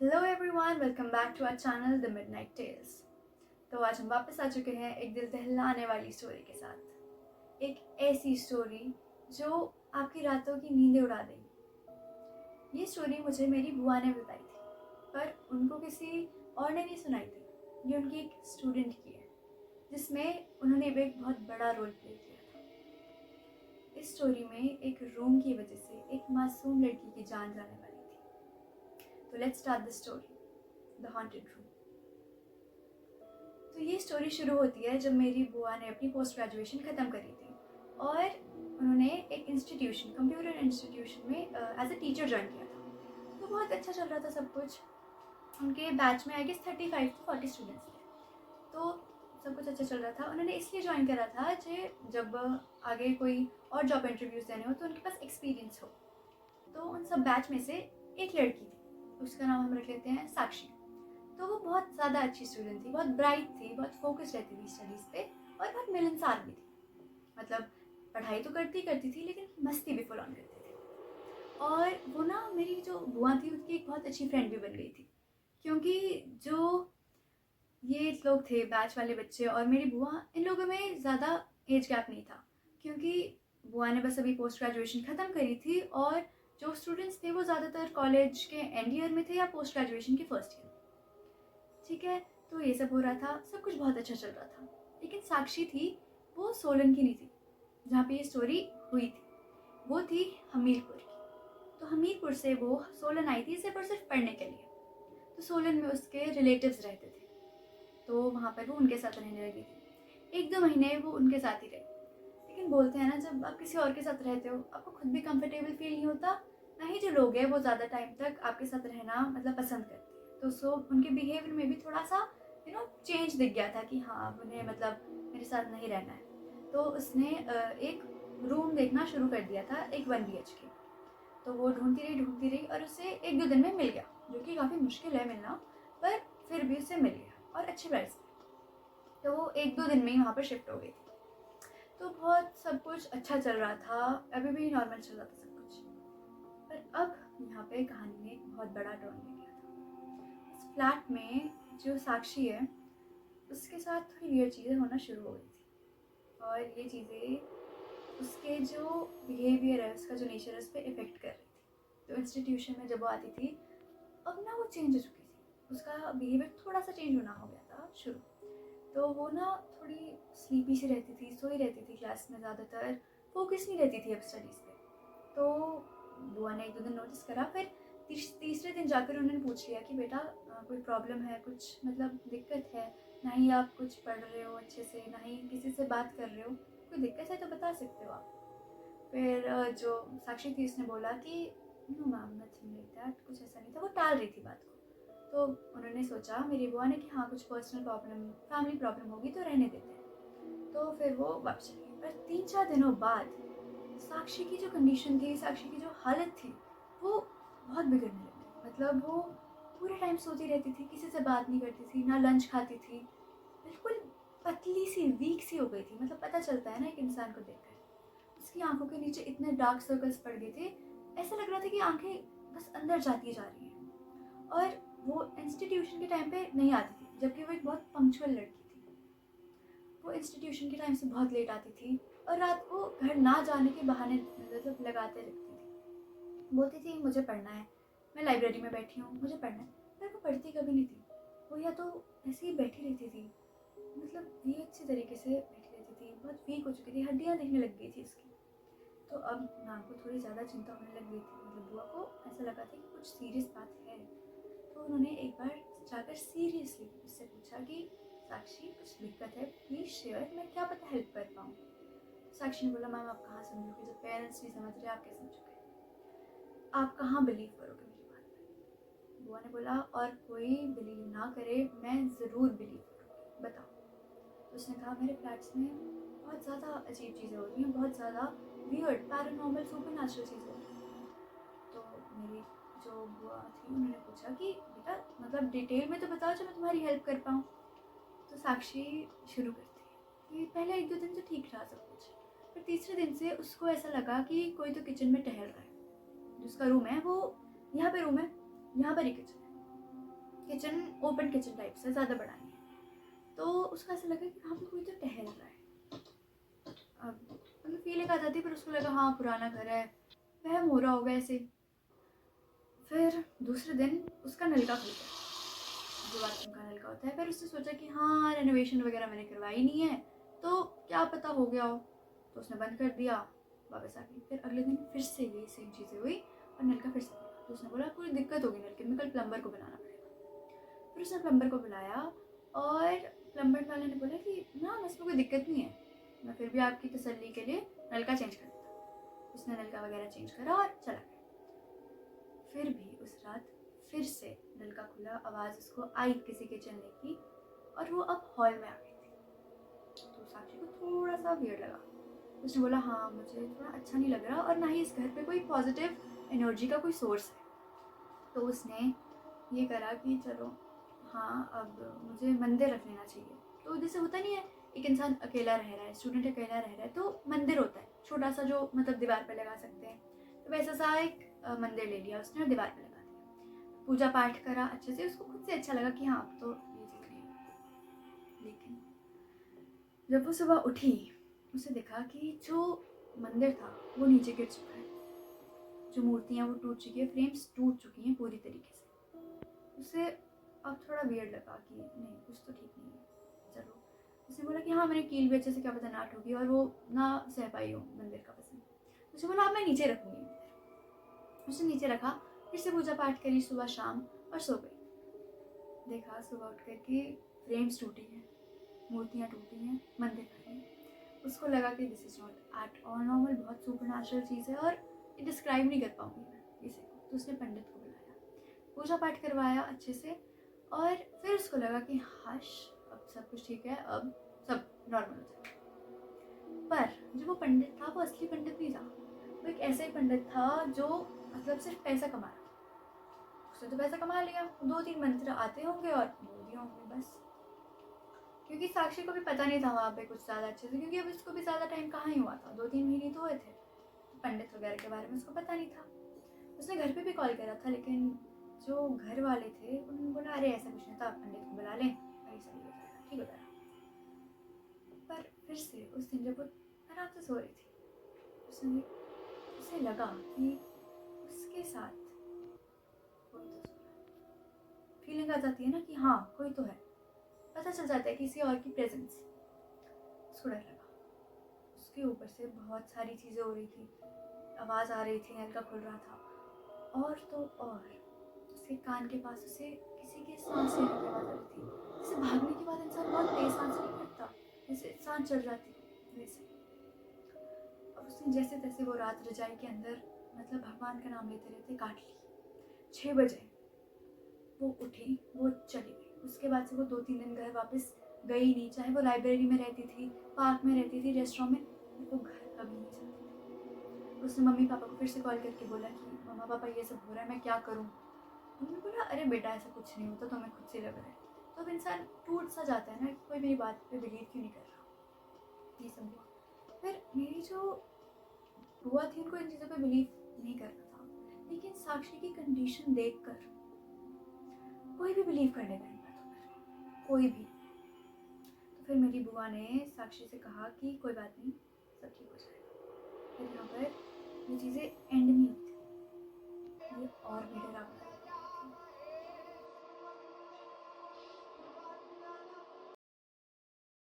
Hello everyone, welcome back to our channel the Midnight Tales. तो आज हम वापस आ चुके हैं एक दिल दहलाने वाली स्टोरी के साथ। एक ऐसी स्टोरी जो आपकी रातों की नींदें उड़ा देगी। ये स्टोरी मुझे मेरी बुआ ने बताई थी, पर उनको किसी और ने नहीं सुनाई थी। ये उनकी एक स्टूडेंट की है, जिसमें उन्होंने भी एक बहुत बड़ा रोल प्ले किया था। इस स्टोरी में एक रूम की वजह से एक मासूम लड़की की जान जाने वाली थी। तो let's start the story, the haunted room. तो ये स्टोरी शुरू होती है जब मेरी बुआ ने अपनी पोस्ट ग्रेजुएशन ख़त्म करी थी और उन्होंने एक इंस्टीट्यूशन, कंप्यूटर इंस्टीट्यूशन में एज अ टीचर ज्वाइन किया था। तो बहुत अच्छा चल रहा था सब कुछ। उनके बैच में आई गेस 35 to 40 स्टूडेंट्स थे। तो सब कुछ अच्छा चल रहा था। उन्होंने इसलिए ज्वाइन करा था कि जब आगे कोई और जॉब इंटरव्यूज़ देने हो तो उनके पास एक्सपीरियंस हो। तो उन सब बैच में से एक लड़की थी, उसका नाम हम रख लेते हैं साक्षी। तो वो बहुत ज़्यादा अच्छी स्टूडेंट थी, बहुत ब्राइट थी, बहुत फोकस रहती थी स्टडीज़ पे और बहुत मिलनसार भी थी। मतलब पढ़ाई तो करती करती थी लेकिन मस्ती भी फुल ऑन करती थी। और वो ना, मेरी जो बुआ थी उसकी एक बहुत अच्छी फ्रेंड भी बन गई थी, क्योंकि जो ये लोग थे बैच वाले बच्चे और मेरी बुआ, इन लोगों में ज़्यादा एज गैप नहीं था, क्योंकि बुआ ने बस अभी पोस्ट ग्रेजुएशन ख़त्म करी थी और जो स्टूडेंट्स थे वो ज़्यादातर कॉलेज के एंड ईयर में थे या पोस्ट ग्रेजुएशन के फर्स्ट ईयर। ठीक है, तो ये सब हो रहा था, सब कुछ बहुत अच्छा चल रहा था। लेकिन साक्षी थी, वो सोलन की नहीं थी जहाँ पे ये स्टोरी हुई थी, वो थी हमीरपुर की। तो हमीरपुर से वो सोलन आई थी सिर्फ और सिर्फ पढ़ने के लिए। तो सोलन में उसके रिलेटिव्स रहते थे, तो वहाँ पर वो उनके साथ रहने लगी थी। 1-2 महीने वो उनके साथ ही रही। लेकिन बोलते हैं ना, जब आप किसी और के साथ रहते हो आपको खुद भी कंफर्टेबल फील नहीं होता, ना ही जो लोग हैं वो ज़्यादा टाइम तक आपके साथ रहना मतलब पसंद करते हैं। तो सो उनके बिहेवियर में भी थोड़ा सा चेंज दिख गया था कि हाँ, अब उन्हें मतलब मेरे साथ नहीं रहना है। तो उसने एक रूम देखना शुरू कर दिया था, एक 1 BHK। तो वो ढूंढती रही और उसे 1-2 दिन में मिल गया, जो कि काफ़ी मुश्किल है मिलना, पर फिर भी उसे मिल गया और अच्छे प्राइस पे। तो वो 1-2 दिन में ही वहाँ पर शिफ्ट हो गई थी। तो बहुत सब कुछ अच्छा चल रहा था, अभी भी नॉर्मल चल रहा था सब कुछ। पर अब यहाँ पे कहानी ने एक बहुत बड़ा टर्न ले लिया था। इस फ्लैट में जो साक्षी है उसके साथ थोड़ी वियर्ड चीज़ें होना शुरू हो गई थी, और ये चीज़ें उसके जो बिहेवियर है, उसका जो नेचर है, उस पर इफ़ेक्ट कर रही थी। तो इंस्टीट्यूशन में जब वो आती थी, अब ना वो चेंज हो चुकी थी, उसका बिहेवियर थोड़ा सा चेंज होना हो गया था शुरू। तो वो ना थोड़ी स्लीपी सी रहती थी, सोई रहती थी क्लास में, ज़्यादातर फोकस नहीं रहती थी अब स्टडीज़ पे। तो बुआ ने 1-2 दिन नोटिस करा, फिर तीसरे दिन जाकर उन्होंने पूछ लिया कि बेटा कोई प्रॉब्लम है, कुछ मतलब दिक्कत है, ना ही आप कुछ पढ़ रहे हो अच्छे से, ना ही किसी से बात कर रहे हो, कोई दिक्कत है तो बता सकते हो आप। फिर जो साक्षी थी उसने बोला कि no ma'am, nothing like that, कुछ ऐसा नहीं था, वो टाल रही थी बात को। तो उन्होंने सोचा, मेरी बुआ ने, कि हाँ कुछ पर्सनल प्रॉब्लम, फैमिली प्रॉब्लम होगी तो रहने देते हैं। तो फिर वो वापस चली गई। पर 3-4 दिनों बाद साक्षी की जो कंडीशन थी, साक्षी की जो हालत थी, वो बहुत बिगड़ने लगी। मतलब वो पूरे टाइम सोती रहती थी, किसी से बात नहीं करती थी, ना लंच खाती थी, बिल्कुल पतली सी, वीक सी हो गई थी। मतलब पता चलता है ना एक इंसान को देखकर। उसकी आंखों के नीचे इतने डार्क सर्कल्स पड़ गए थे, ऐसा लग रहा था कि आंखें बस अंदर जाती जा रही हैं। और वो इंस्टीट्यूशन के टाइम पे नहीं आती थी, जबकि वो एक बहुत पंक्चुअल लड़की थी। वो इंस्टीट्यूशन के टाइम से बहुत लेट आती थी और रात को घर ना जाने के बहाने मतलब लगाते रखती थी। बोलती थी मुझे पढ़ना है, मैं लाइब्रेरी में बैठी हूँ, मुझे पढ़ना है। पर वो पढ़ती कभी नहीं थी, वो या तो ऐसे ही बैठी रहती थी, मतलब ये अच्छी तरीके से बैठी रहती थी, बहुत वीक हो चुकी थी, हड्डियाँ दिखने लग गई थी उसकी। तो अब मैम को थोड़ी ज़्यादा चिंता होने लग गई थी, मतलब बुआ को ऐसा लगा था कि कुछ सीरियस बात है। तो उन्होंने एक बार जाकर सीरियसली उससे पूछा कि साक्षी, कुछ दिक्कत है, प्लीज़ शेयर, मैं क्या पता हेल्प कर पाऊँ। साक्षी ने बोला, मैम आप कहाँ समझोगे, जब पेरेंट्स नहीं समझ रहे आप क्या समझोगे, आप कहाँ बिलीव करोगे मेरी बात में। बुआ ने बोला, और कोई बिलीव ना करे, मैं ज़रूर बिलीव करूँगी, बताओ। तो उसने कहा, मेरे फ्लैट्स में बहुत ज़्यादा अजीब चीज़ें हो रही हैं, बहुत ज़्यादा वियर्ड, पैरानॉर्मल, सुपर नेचुरल चीज़ें हो रही हैं। तो मेरी जो बुआ थी उन्होंने पूछा कि बेटा मतलब डिटेल में तो बताओ जो मैं तुम्हारी हेल्प कर पाऊँ। तो साक्षी शुरू करती है कि पहले 1-2 दिन तो ठीक रहा सब कुछ, फिर तीसरे दिन से उसको ऐसा लगा कि कोई तो किचन में टहल रहा है। जिसका रूम है वो यहाँ पे रूम है, यहाँ पर ही किचन है। किचन ओपन किचन टाइप से, ज़्यादा बड़ा नहीं है। तो उसको ऐसा लगा कि वहाँ पे कोई तो टहल रहा है। अब मतलब फीलिंग आ जाती, पर उसको लगा हाँ पुराना घर है, वहम हो रहा होगा ऐसे। फिर दूसरे दिन उसका नलका खुल गया, जो बाथरूम का नलका होता है। फिर उसने सोचा कि हाँ रेनोवेशन वगैरह मैंने करवाई नहीं है, तो क्या पता हो गया हो। तो उसने बंद कर दिया, वापस आ गई। फिर अगले दिन फिर से यही सेम चीज़ें हुई और नलका फिर से खुला। तो उसने बोला कोई दिक्कत होगी नलके में, कल प्लम्बर को बुलाना पड़ेगा। फिर उसने प्लम्बर को बुलाया और प्लम्बर वाले ने बोला कि ना इसमें कोई दिक्कत नहीं है, मैं फिर भी आपकी तसल्ली के लिए नलका चेंज कर देता। उसने नलका वगैरह चेंज करा और चला गया। फिर भी उस रात फिर से नलका खुला, आवाज़ उसको आई किसी के चलने की, और वो अब हॉल में आ गई थी। तो साक्षी को थोड़ा सा वियर्ड लगा। उसने बोला हाँ मुझे थोड़ा अच्छा नहीं लग रहा, और ना ही इस घर पे कोई पॉजिटिव एनर्जी का कोई सोर्स है। तो उसने ये करा कि चलो हाँ अब मुझे मंदिर रख लेना चाहिए। तो जैसे होता नहीं है, एक इंसान अकेला रह रहा है, स्टूडेंट अकेला रह रहा है, तो मंदिर होता है छोटा सा जो मतलब दीवार पे लगा सकते हैं। तो वैसा सा एक मंदिर ले लिया उसने और दीवार पे लगा दिया। पूजा पाठ करा अच्छे से, उसको खुद से अच्छा लगा कि हाँ अब तो ये चीज़ नहीं है। लेकिन जब वो सुबह उठी, उसे देखा कि जो मंदिर था वो नीचे गिर चुका है, जो मूर्तियाँ वो टूट चुकी है, फ्रेम्स टूट चुकी हैं पूरी तरीके से। उसे अब थोड़ा वियर्ड लगा कि नहीं कुछ तो ठीक नहीं है। चलो उसने बोला कि हाँ मैंने कील भी अच्छे से क्या पता ना ठोकी और वो ना सह पाई हो मंदिर का वजन। उसने बोला अब मैं नीचे रखूँगी मंदिर। उसने नीचे रखा, फिर से पूजा पाठ करी सुबह शाम और सो गई। देखा सुबह उठ कर के फ्रेम्स टूटी हैं, मूर्तियाँ टूटी हैं, मंदिर भरी है। उसको लगा कि this is not at all normal, बहुत सुपरनैचुरल चीज़ है और ये डिस्क्राइब नहीं कर पाऊँगी मैं इसे। तो उसने पंडित को बुलाया, पूजा पाठ करवाया अच्छे से, और फिर उसको लगा कि हाश अब सब कुछ ठीक है, अब सब नॉर्मल हो जाएगा। पर जो वो पंडित था वो असली पंडित नहीं था। वो एक ऐसा ही पंडित था जो मतलब सिर्फ पैसा कमा रहा था। उसने तो पैसा कमा लिया, 2-3 मंत्र आते होंगे और बोल दिए होंगे बस। क्योंकि साक्षी को भी पता नहीं था वहाँ पे कुछ ज़्यादा अच्छे से, क्योंकि अब इसको भी ज़्यादा टाइम कहाँ ही हुआ था, 2-3 महीने तो हुए थे। पंडित वगैरह के बारे में उसको पता नहीं था। उसने घर पे भी कॉल करा था, लेकिन जो घर वाले थे उन्होंने बोला अरे ऐसा कुछ नहीं था, पंडित को बुला लें अरे सही हो जाएगा, ठीक हो जाएगा। पर फिर से उस दिन जब वो आराम से सो रही थी, उसे लगा कि उसके साथ कोई तो सो रहा है। फीलिंग आ जाती है ना कि हाँ कोई तो है, पता चल जाता है किसी और की प्रेजेंस। उसको डर लगा। उसके ऊपर से बहुत सारी चीज़ें हो रही थी, आवाज़ आ रही थी, नलका खुल रहा था, और तो और उसके कान के पास उसे किसी के सांस लेने की आवाज़ आ रही थी। जैसे भागने के बाद इंसान बहुत तेज सांस नहीं करता, जैसे सांस चढ़ जाती वैसे। अब उसने जैसे तैसे वो रात रजाई के अंदर मतलब भगवान का नाम लेते रहते काट ली। 6 बजे वो उठी, वो चली गई। उसके बाद से वो 2-3 दिन घर वापस गई नहीं, चाहे वो लाइब्रेरी में रहती थी, पार्क में रहती थी, रेस्टोरेंट में, वो घर कभी नहीं जाती थी। उसने मम्मी पापा को फिर से कॉल करके बोला कि मम्मा पापा ये सब हो रहा है, मैं क्या करूँ। उन्होंने बोला अरे बेटा ऐसा कुछ नहीं होता, तुम्हें खुद से लग रहा है। तो अब इंसान टूट सा जाता है ना, कोई मेरी बात पे बिलीव क्यों नहीं कर रहा। ये सब हुआ। फिर मेरी जो बुआ थी उनको इन चीज़ों पे बिलीव नहीं करना था, लेकिन साक्षी की कंडीशन देखकर कोई भी बिलीव कर लेगा इन बातों पर, कोई भी। तो फिर मेरी बुआ ने साक्षी से कहा कि कोई बात नहीं, सब ठीक हो जाएगा। फिर यहाँ पर ये चीज़ें एंड नहीं होती, ये और भी डरावना